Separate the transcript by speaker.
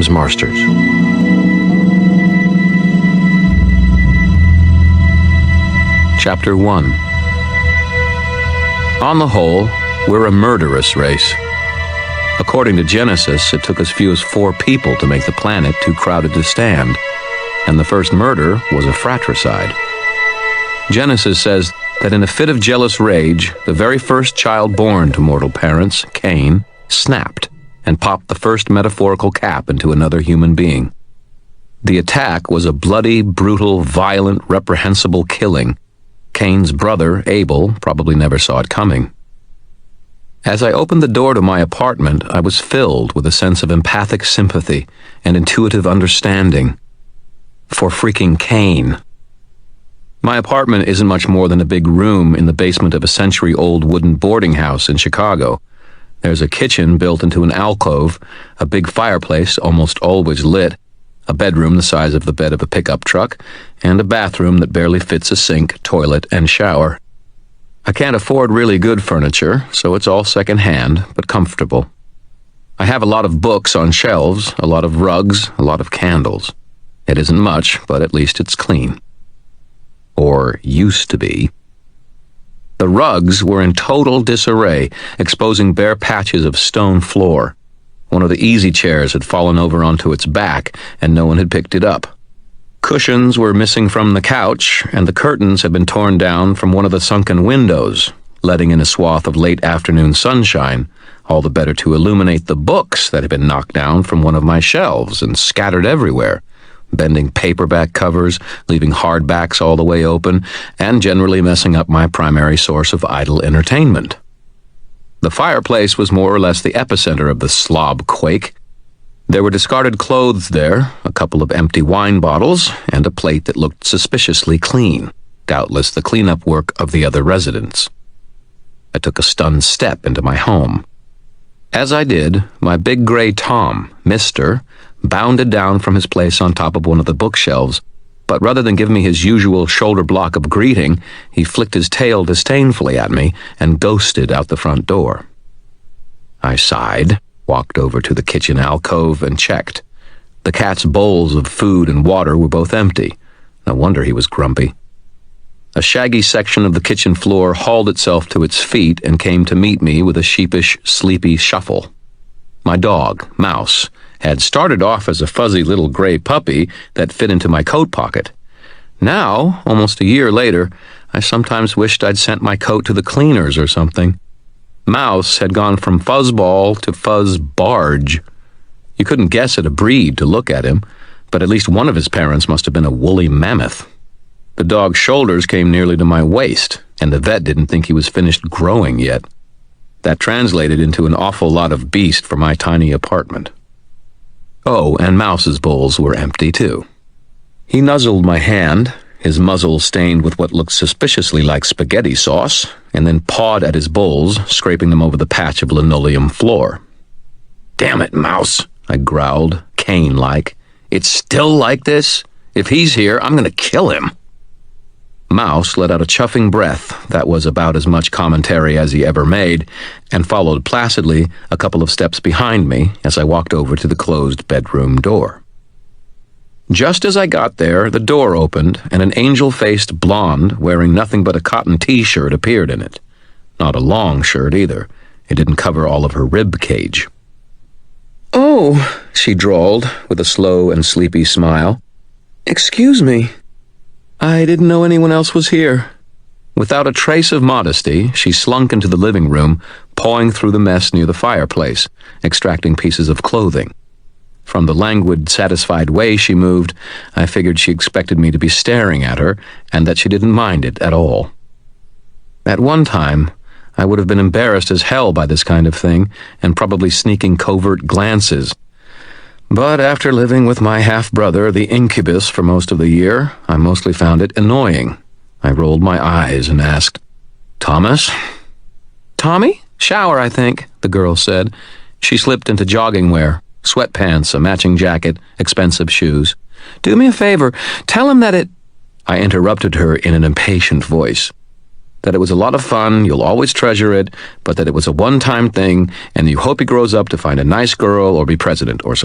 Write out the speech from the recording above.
Speaker 1: James Marsters. Chapter 1. On the whole, we're a murderous race. According to Genesis, it took as few as 4 people to make the planet too crowded to stand, and the first murder was a fratricide. Genesis says that in a fit of jealous rage, the very first child born to mortal parents, Cain, snapped and popped the first metaphorical cap into another human being. The attack was a bloody, brutal, violent, reprehensible killing. Cain's brother, Abel, probably never saw it coming. As I opened the door to my apartment, I was filled with a sense of empathic sympathy and intuitive understanding for freaking Cain. My apartment isn't much more than a big room in the basement of a century-old wooden boarding house in Chicago. There's a kitchen built into an alcove, a big fireplace almost always lit, a bedroom the size of the bed of a pickup truck, and a bathroom that barely fits a sink, toilet, and shower. I can't afford really good furniture, so it's all second-hand, but comfortable. I have a lot of books on shelves, a lot of rugs, a lot of candles. It isn't much, but at least it's clean. Or used to be. The rugs were in total disarray, exposing bare patches of stone floor. One of the easy chairs had fallen over onto its back, and no one had picked it up. Cushions were missing from the couch, and the curtains had been torn down from one of the sunken windows, letting in a swath of late afternoon sunshine, all the better to illuminate the books that had been knocked down from one of my shelves and scattered everywhere, bending paperback covers, leaving hardbacks all the way open, and generally messing up my primary source of idle entertainment. The fireplace was more or less the epicenter of the slob quake. There were discarded clothes there, a couple of empty wine bottles, and a plate that looked suspiciously clean, doubtless the cleanup work of the other residents. I took a stunned step into my home. As I did, my big gray Tom, Mr., bounded down from his place on top of one of the bookshelves, but rather than give me his usual shoulder block of greeting, he flicked his tail disdainfully at me and ghosted out the front door. I sighed, walked over to the kitchen alcove, and checked. The cat's bowls of food and water were both empty. No wonder he was grumpy. A shaggy section of the kitchen floor hauled itself to its feet and came to meet me with a sheepish, sleepy shuffle. My dog, Mouse, had started off as a fuzzy little gray puppy that fit into my coat pocket. Now, almost a year later, I sometimes wished I'd sent my coat to the cleaners or something. Mouse had gone from fuzzball to fuzzbarge. You couldn't guess at a breed to look at him, but at least one of his parents must have been a woolly mammoth. The dog's shoulders came nearly to my waist, and the vet didn't think he was finished growing yet. That translated into an awful lot of beast for my tiny apartment. Oh, and Mouse's bowls were empty, too. He nuzzled my hand, his muzzle stained with what looked suspiciously like spaghetti sauce, and then pawed at his bowls, scraping them over the patch of linoleum floor. "Damn it, Mouse," I growled, Cain-like. "It's still like this? If he's here, I'm going to kill him." Mouse let out a chuffing breath that was about as much commentary as he ever made, and followed placidly a couple of steps behind me as I walked over to the closed bedroom door. Just as I got there, the door opened, and an angel-faced blonde wearing nothing but a cotton T-shirt appeared in it. Not a long shirt, either. It didn't cover all of her rib cage. "Oh," she drawled, with a slow and sleepy smile. "Excuse me. I didn't know anyone else was here." Without a trace of modesty, she slunk into the living room, pawing through the mess near the fireplace, extracting pieces of clothing. From the languid, satisfied way she moved, I figured she expected me to be staring at her, and that she didn't mind it at all. At one time, I would have been embarrassed as hell by this kind of thing, and probably sneaking covert glances. But after living with my half-brother, the incubus, for most of the year, I mostly found it annoying. I rolled my eyes and asked, "Thomas?" "Tommy? Shower, I think," the girl said. She slipped into jogging wear, sweatpants, a matching jacket, expensive shoes. "Do me a favor, tell him that it—" I interrupted her in an impatient voice. "That it was a lot of fun, you'll always treasure it, but that it was a one-time thing, and you hope he grows up to find a nice girl or be president or something."